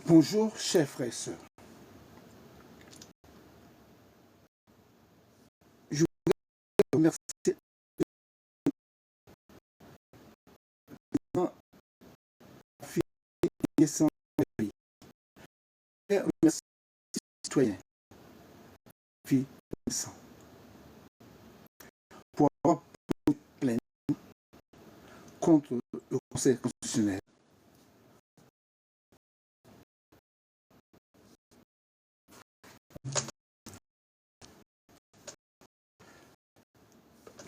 Bonjour, chers frères et sœurs. Je voudrais remercier la fille sans pays. Je voudrais remercier les citoyens, filles sans, pour avoir porté plainte contre le Conseil constitutionnel.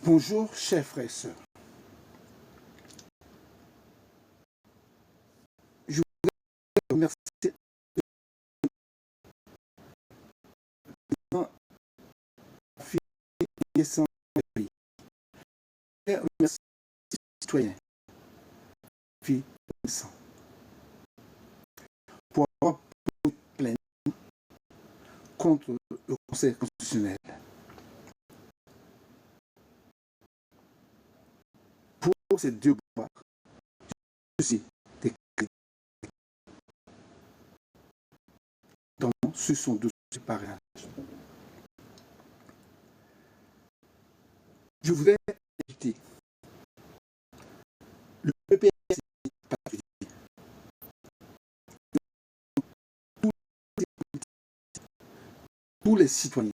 Bonjour, chers frères et sœurs. Je voudrais remercier la fille sans pays. Je voudrais remercier les citoyens, filles sans, pour avoir porté plainte contre le Conseil constitutionnel. Pour ces deux pouvoirs, ceci des critiques dans ce sont deux parrainages. Je voudrais inviter le PPS tous les citoyens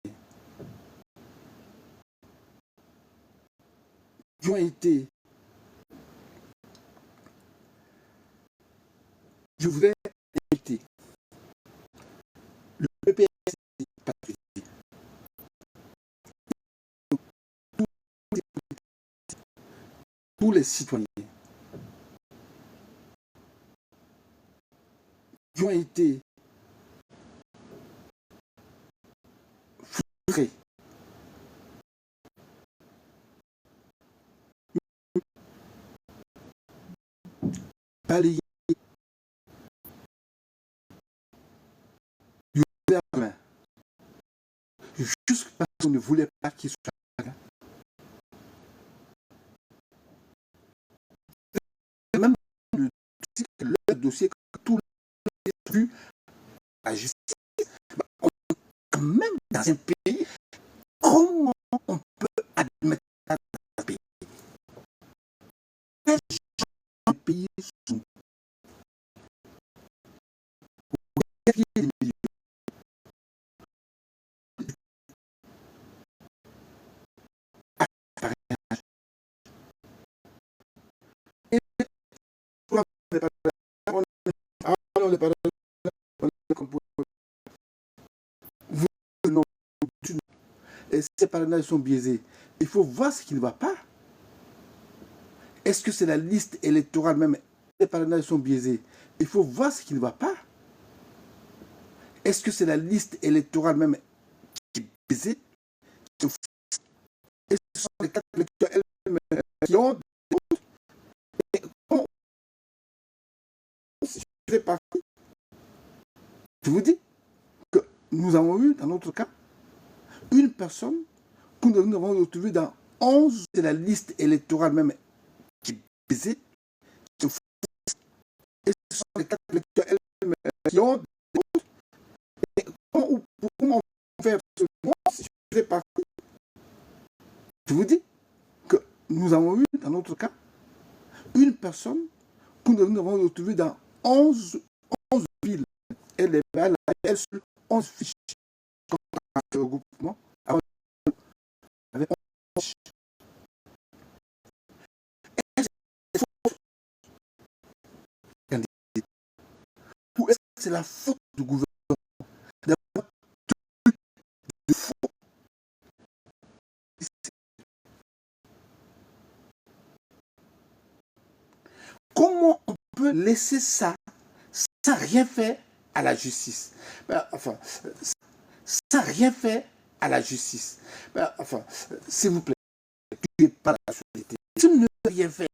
qui ont été. Je voudrais inviter le PPS tous les citoyens qui ont été frustrés, balayés du revers de la main, juste parce qu'on ne voulait pas qu'ils soient là. Même le dossier que tout le monde a vu à la justice, quand même dans un pays, comment on peut admettre ça dans un pays? Les gens dans le pays sont des milliers. Et ces parrainages sont biaisés. Il faut voir ce qui ne va pas. Est-ce que c'est la liste électorale même? Les parrainages sont biaisés. Il faut voir ce qui ne va pas. Est-ce que c'est la liste électorale même qui est biaisée? Et ce sont les cartes électorales qui ont des votes. Et comment je vous dis que nous avons eu, dans notre cas, une personne que nous avons retrouvée dans 11, c'est la liste électorale même qui est biaisée. Et ce sont les cartes électorales qui ont des votes. Et comment on fait moi, si je fais partie? Je vous dis que nous avons eu, dans notre cas, une personne que nous avons retrouvée dans 11 villes. Elle est là, elle seule, 11 fiches. Quand on a fait le regroupement, avec 11 fiches. Ou est-ce que c'est la faute du gouvernement d'avoir de faux? Comment on peut laisser ça sans rien faire à la justice? Enfin, sans rien faire à la justice. Enfin, s'il vous plaît, tuez pas la société. Si vous ne veux rien faire,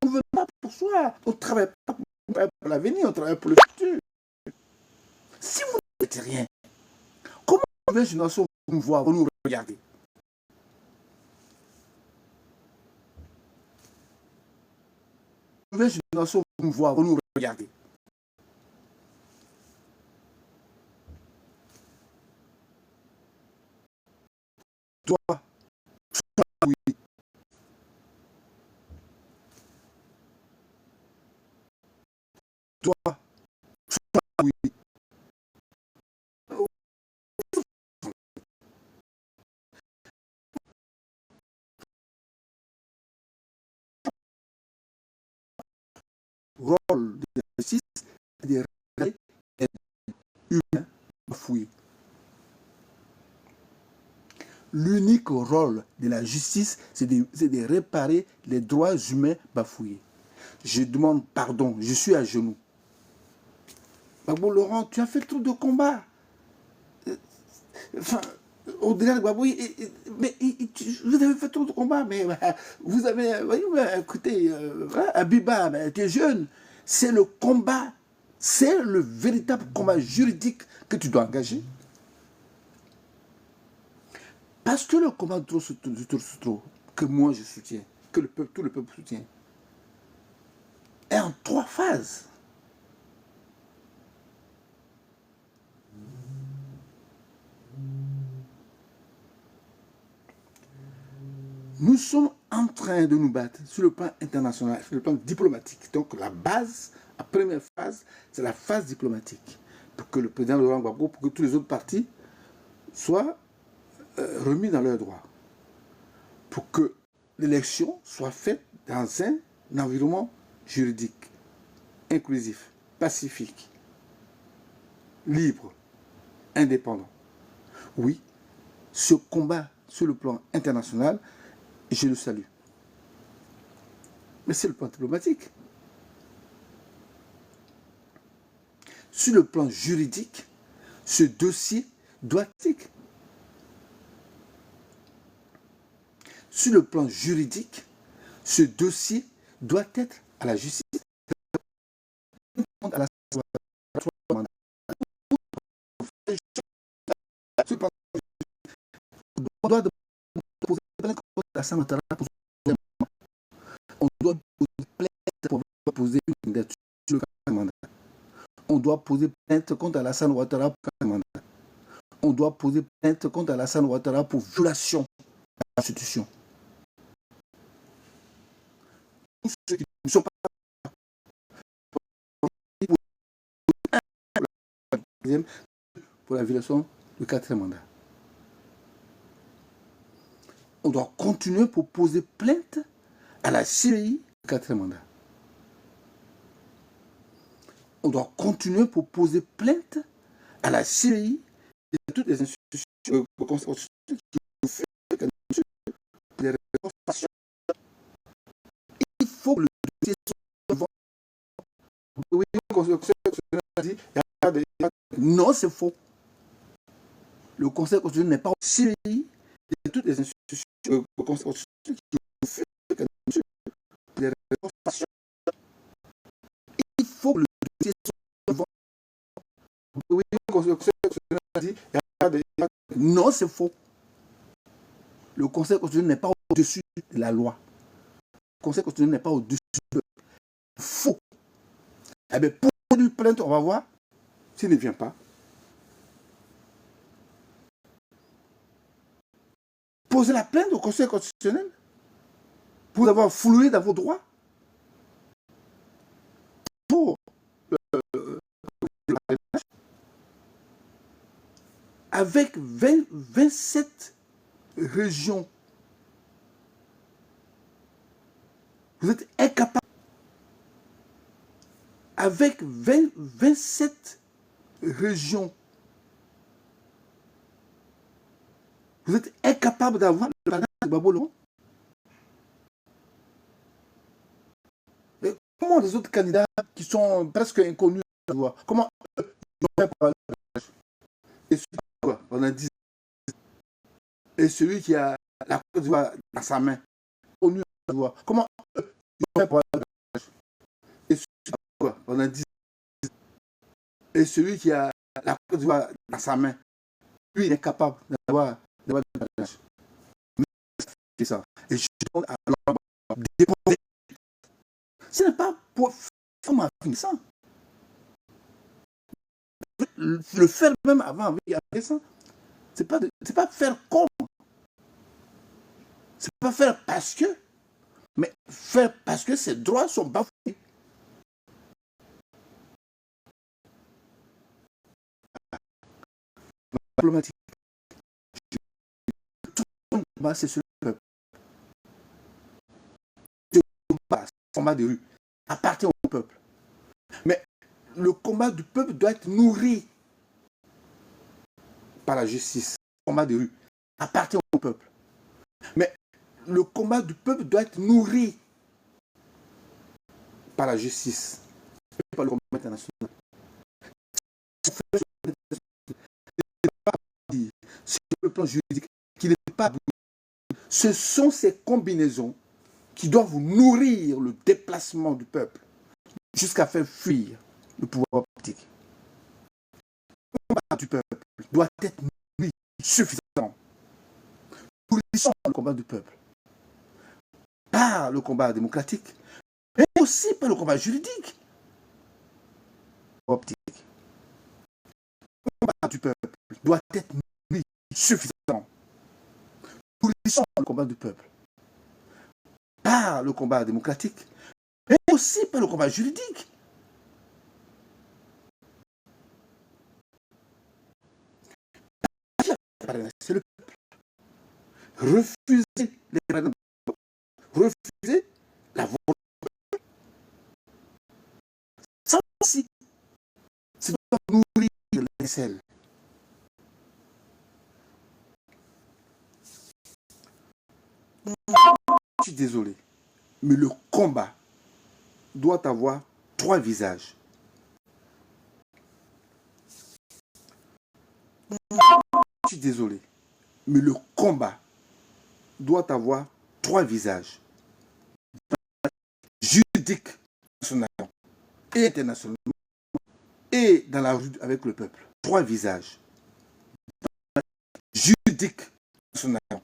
on ne veut pas pour soi. On ne travaille pas pour l'avenir, on travaille pour le futur. Si vous ne faites rien, comment la nouvelle génération va nous voir, va nous regarder? La nouvelle génération va nous voir, va nous regarder. dois oui, dois oui. Rôle de la justice est de réparer les humains bafoués. L'unique rôle de la justice, c'est de réparer les droits humains bafoués. Je demande pardon, je suis à genoux. Gbagbo Laurent, tu as fait trop de combats. Enfin, au-delà de Gbagbo, mais vous avez fait trop de combats, mais vous avez, écoutez, Abiba, tu es jeune. C'est le combat, c'est le véritable combat juridique que tu dois engager. Parce que le combat de trop, que moi je soutiens, que tout le peuple soutient, est en 3 phases. Nous sommes en train de nous battre sur le plan international, sur le plan diplomatique. Donc la base, la première phase, c'est la phase diplomatique. Pour que le président Laurent Gbagbo, pour que tous les autres partis soient remis dans leurs droits. Pour que l'élection soit faite dans un environnement juridique, inclusif, pacifique, libre, indépendant. Oui, ce combat sur le plan international, je le salue. Mais c'est le plan diplomatique. Sur le plan juridique, ce dossier doit être. Sur le plan juridique, ce dossier doit être à la justice. À la on doit poser plainte contre Alassane Ouattara pour on doit poser plainte pour poser une candidature sur le mandat. On doit poser plainte contre Alassane Ouattara pour le mandat. On doit poser plainte contre Alassane Ouattara pour violation de la Constitution. Tous ceux qui ne sont pas pour la violation du 4e mandat. On doit continuer pour poser plainte à la CPI du 4e mandat. On doit continuer pour poser plainte à la CPI et à toutes les institutions au Conseil constitutionnel qui refusent les réponses. Il faut que le dossier soit devant. Oui, le Conseil constitutionnel a dit non, c'est faux. Le Conseil constitutionnel n'est pas au CPI et toutes les institutions au Conseil constitutionnel qui refusent les réponses. Il faut que le dossier soit devant. Oui, le Conseil constitutionnel a dit non, c'est faux. Le Conseil constitutionnel n'est pas au-dessus de la loi. Le Conseil constitutionnel n'est pas au-dessus de la loi. Faux. Eh bien, pour lui plainte, on va voir s'il ne vient pas. Posez la plainte au Conseil constitutionnel pour avoir floué dans vos droits. Pour avec 27 régions, vous êtes incapable. Avec 27 régions, vous êtes incapable d'avoir le parrainage de Gbagbo Laurent. Comment les autres candidats qui sont presque inconnus, comment ils ont fait pour avoir le parrainage? Et celui, pendant 10 ans, et celui qui a la Côte d'Ivoire dans sa main, connu, comment ils ont fait pour avoir le parrainage? Et celui, pendant 10 ans, et celui qui a la Côte d'Ivoire dans sa main, lui, il est capable d'avoir le parrainage. C'est ça. Et je demande à l'homme de déposer. Ce n'est pas pour faire ma finissant. Le faire même avant avec ça. C'est pas faire comme. C'est pas faire parce que, mais faire parce que ses droits sont bafoués. Diplomatique. Tout le combat, c'est sur le peuple. Le combat de rue appartient au peuple. Mais le combat du peuple doit être nourri par la justice. Le combat de rue appartient au peuple. Mais le combat du peuple doit être nourri par la justice, et par le combat international. Sur le plan juridique, qu'il n'est pas. Ce sont ces combinaisons qui doivent nourrir le déplacement du peuple jusqu'à faire fuir le pouvoir politique. Le combat du peuple doit être nourri suffisamment. Nourrissons le combat du peuple par le combat démocratique, mais aussi par le combat juridique. Le combat du peuple doit être nourri suffisamment. Nourrissons le combat du peuple par le combat démocratique, mais aussi par le combat juridique. C'est le peuple. Refuser les règles, refuser la volonté. Ça aussi, c'est de nourrir les selles. Je suis désolé, mais le combat doit avoir 3 visages. Je suis désolé, mais le combat doit avoir 3 visages. Juridique, nationalement et internationalement, et dans la rue avec le peuple. 3 visages. Juridique, nationalement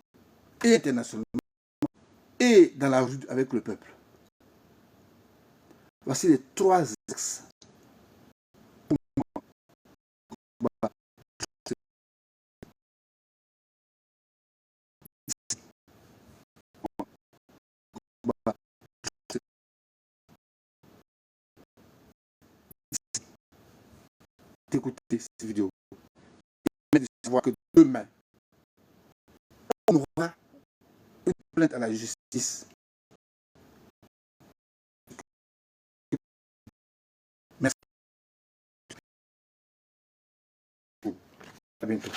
et internationalement, et dans la rue avec le peuple. Voici les 3 axes. D'écouter cette vidéo et de savoir que demain, on aura une plainte à la justice. Merci. À bientôt.